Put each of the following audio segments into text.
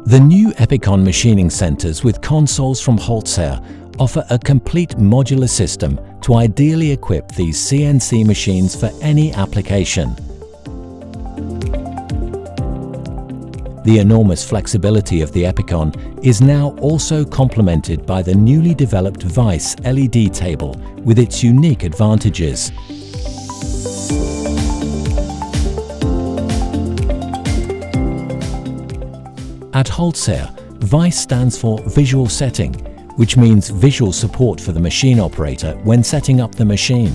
The new Epicon machining centers with consoles from HOLZHER offer a complete modular system to ideally equip these CNC machines for any application. The enormous flexibility of the Epicon is now also complemented by the newly developed VISE LED table with its unique advantages. At HOLZHER, VISE stands for Visual Setting, which means visual support for the machine operator when setting up the machine.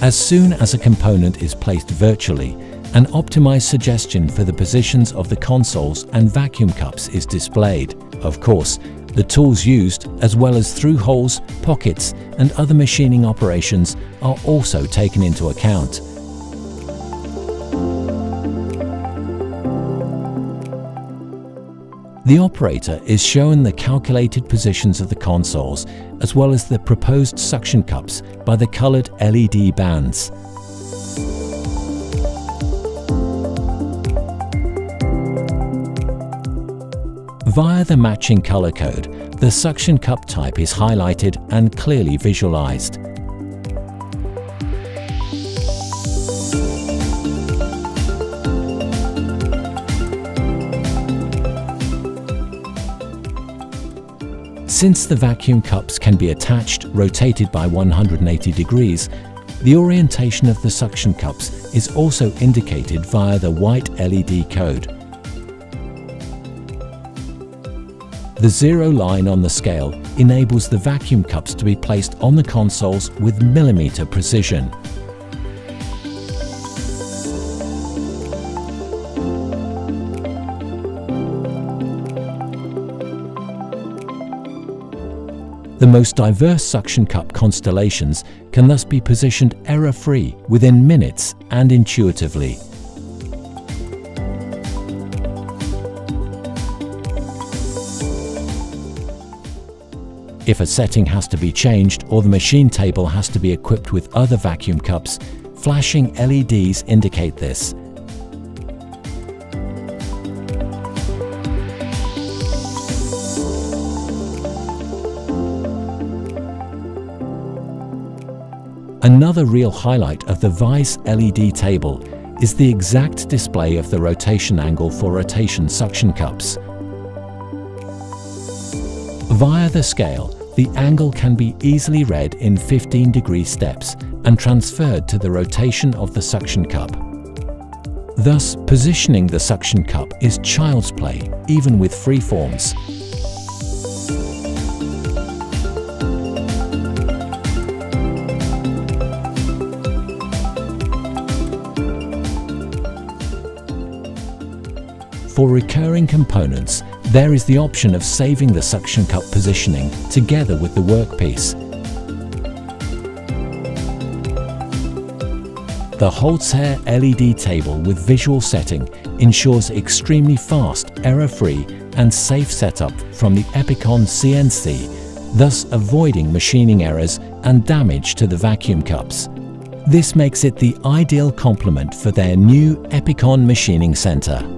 As soon as a component is placed virtually, an optimized suggestion for the positions of the consoles and vacuum cups is displayed. Of course, the tools used, as well as through holes, pockets, and other machining operations are also taken into account. The operator is shown the calculated positions of the consoles as well as the proposed suction cups by the colored LED bands. Via the matching color code, the suction cup type is highlighted and clearly visualized. Since the vacuum cups can be attached, rotated by 180 degrees, the orientation of the suction cups is also indicated via the white LED code. The zero line on the scale enables the vacuum cups to be placed on the consoles with millimeter precision. The most diverse suction cup constellations can thus be positioned error-free within minutes and intuitively. If a setting has to be changed or the machine table has to be equipped with other vacuum cups, flashing LEDs indicate this. Another real highlight of the VISE LED table is the exact display of the rotation angle for rotation suction cups. Via the scale, the angle can be easily read in 15-degree steps and transferred to the rotation of the suction cup. Thus, positioning the suction cup is child's play, even with freeforms. For recurring components, there is the option of saving the suction cup positioning together with the workpiece. The HOLZHER LED table with visual setting ensures extremely fast, error-free and safe setup from the Epicon CNC, thus avoiding machining errors and damage to the vacuum cups. This makes it the ideal complement for their new Epicon machining center.